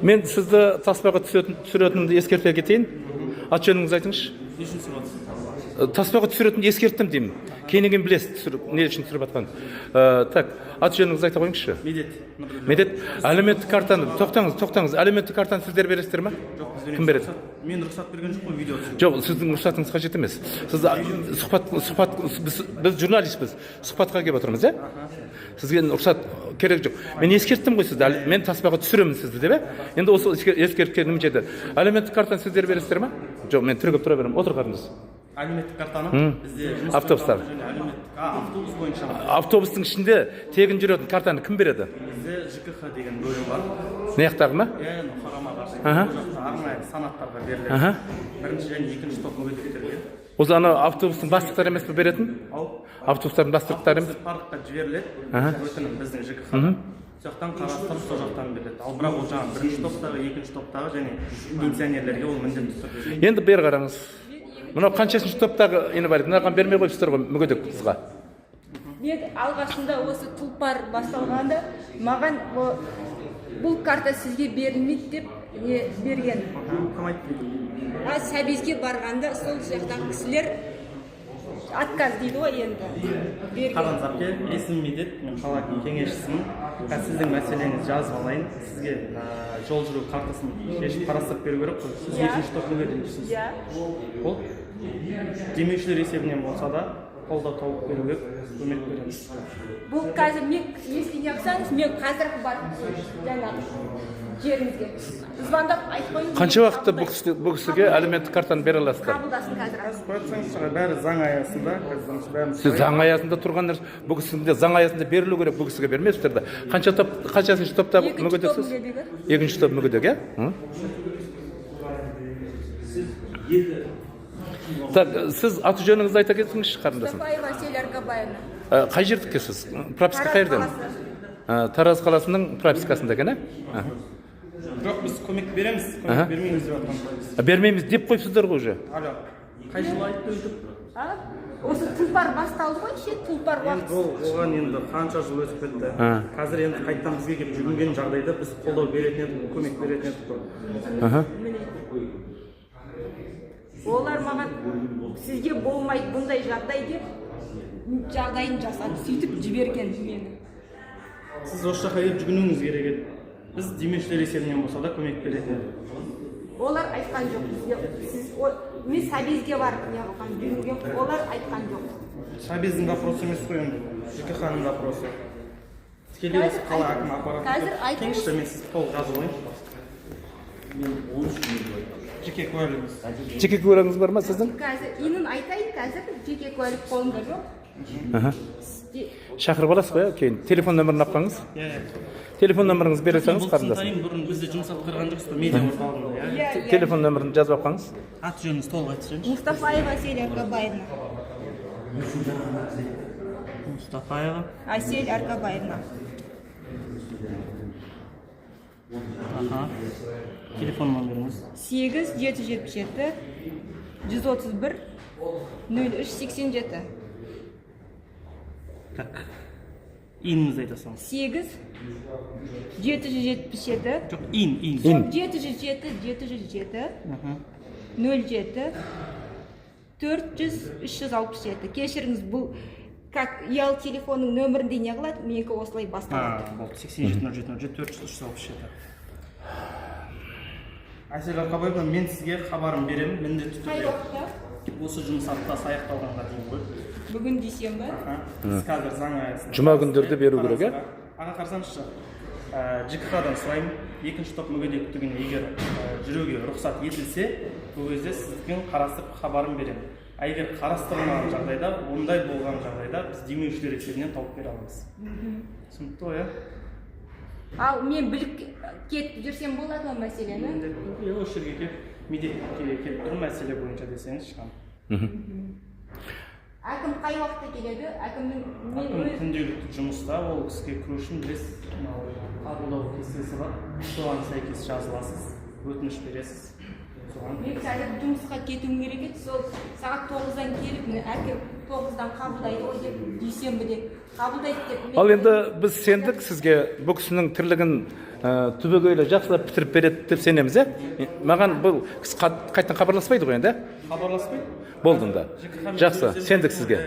Мен сізді таспаға түсіретінімді ескерте кетейін. Аты жөніңізді айтыңызшы. Таспаға түсіретінімді ескерттім деймін. Кейіннен білесіз не үшін түсіріп жатқанын. Так, аты жөніңізді айта қойыңызшы. Медет. Әлеуметтік картаны, тоқтаңыз. Әлеуметтік картаны сіздер бересіздер ме? Кім береді? Мен рұқсат берген жоқпын видео түсіруге. Жоқ, сіздің рұқсатыңыз қажет емес. Сіз біз журналистпіз. Сұхбатқа келіп отырмыз, иә? Сізге рұқсат керек жоқ. Мен ескерттім ғой сізді. Мен таспаға түсіремін сізді деп, енді осы ескерткенім жетті. Әлеуметтік картаны сіздер бересіздер ме? Жоқ, мен түрегеп тұра беремін. Отыр қарындас. Әлеуметтік картаны бізде автобустар. Автобус бойынша. Автобустың ішінде тегін жүретін картаны кім береді? Бізде ЖКХ деген бөлім бар. Не жақтағы ма? Қарама қарсы. Ол жақта арнайы санаттарға беріледі. Бірінші және екінші топ мүгедектерге. Осы ана автобустың бастықтары емес пе беретін? Автобустардың бастықтары емес? Паркқа жіберіледі. Өтінім біздің ЖКХ-ға. Жақтан қарастырып сол жақтан береді. Ал бірақ ол жаңағы бірінші топтағы, екінші топтағы және пенсионерлерге ол міндетті түрде. Енді бері қараңыз. Мынау қаншасыншы топтағы инвалид? Мынаған бермей қойыпсыздар ғой мүгедек қызға. Мен алғашында осы тұлпар басталғанда маған бұл карта сізге берілмейді деп берген. Сәбизге барғанда сол жақтағы кісілер отказ дейді ғой енді. Қараңыз әпке, есімім Медет, мен қала кеңесшісімін. Сіздің мәселеңізді жазып алайын. Сізге жол жүру картасын шешіп қарастырып беру керек қой. Сіз екінші топ мүгедексіз. Ол демеушілер есебінен болса да қолдау тауып беруге көмек береміз. Бұл қазір мен естен жақсаңыз, мен қазір барып жаңағы жеріңізге звондап айтып қойыңыз. Қанша уақытта бұл кісіге әлеуметтік картаны бере аласыздар? Қабылдасын қазір. Қойсаңыз бәрі заң аясында. Сіз заң аясында тұрғандар, бұл кісіге заң аясында берілу керек, бұл кісіге бермейсіздер да. Қаншасыншы топта мүгедексіз? Екінші топ мүгедек, иә? Так, сіз аты жөніңізді айта кетсеңізші қарындасым. Мұстафаева Әсел Аркабаевна. Қай жердікісіз? Прописка қайерден? Тараз қаласының пропискасында екен, ә? Жоқ, біз көмек береміз, көмек бермейміз деп жатқан. Бермейміз деп қойыпсыздар ғой уже. Қай жылы айтты өйтіп? Осы тұлпар басталды ғой, тұлпар уақыт. Оған енді қанша жыл өтіп кетті. Қазір енді қайттан бізге келіп жүгінген жағдайда біз қолдау беретін едік, көмек беретін едік. Олар маған сізге болмайды бұндай жағдай деп жағдайын жасады, сөйтіп жіберген мені. Сіз осы жаққа келіп жүгінуіңіз керек еді. Біз демеушілер есебінен болса да көмек беретін едік. Олар айтқан жоқ бізге. Мен Сәбизге барып неғылған жүгінген, олар айтқан жоқ. Сәбиздің вопросы емес қой енді, ЖКХ-ның вопросы. Тікелей осы қала әкімі аппараты. Кеңші мен сіз толық жазып алайын. Жеке куәлігіңіз. Жеке куәлігіңіз бар ма сіздің? Қазір инын айтайын, қазір жеке куәлік қолымда жоқ. Шақырып аласыз ғой, кейін телефон нөмірін апқаңыз. Телефон нөміріңізді бере салыңыз қарындасым. Бұрын бізді жұмыс атқарған жоқсыз ба, медиа орталығында. Телефон нөмірін жазып апқаңыз. Аты жөніңіз толық айтсаңызшы. Мұстафаева Әсел Аркабаевна. Мұстафаева Әсел Аркабаевна. Телефон номеріңіз 8-777 131 0387. Так. Иніңізді айтасаңыз. 8-777 Жоқ, ин. 707 07 400-367. Кешіріңіз, бұл как ұялы телефонның нөмірінде не қылады, менікі осылай басталады. 87-07-04-367. Әсел Аркабаевна, мен сізге хабарын беремін, міндетті түрде. Қай уақытта? Осы жұмыс аптасы аяқталғанға дейін ғой. Бүгін дүйсенбі. Сіз қазір заң аясында. Жұма күндерде беру керек, иә? Аға қарсаңызшы, ЖКХ-дан сұраймын, екінші топ мүгедектігіне егер жүруге рұқсат етілсе, бұл кезде сіздің қарастырып хабарын беремін. Егер қарастырылмаған жағдайда, ондай болған жағдайда біз демеушілер есебінен тауып бере аламыз. Түсінікті ғой, Ал мен біліп кетіп жүрсем болады ма мәселені? Осы жерге келіп, медетке келіп тұр мәселе бойынша десеңіз шығам. Әкім қай уақытта келеді? Әкім күнделікті жұмыста, ол кісіге кіру үшін біз қабылдау кестесі бар. Соған сәйкес жазыласыз, өтініш бересіз. Мен қазір жұмысқа кетуім керек еді, сол сағат 9-дан келіп, әкім 9-дан қабылдайды ғой деп, дүйсенбіде қабылдайды деп. Ал енді біз сендік сізге бұл кісінің тірлігін түбегейлі жақсылап бітіріп береді деп сенеміз, маған бұл қайттан хабарласпайды ғой енді. Хабарласпайды. Болды да. Жақсы, сендік сізге.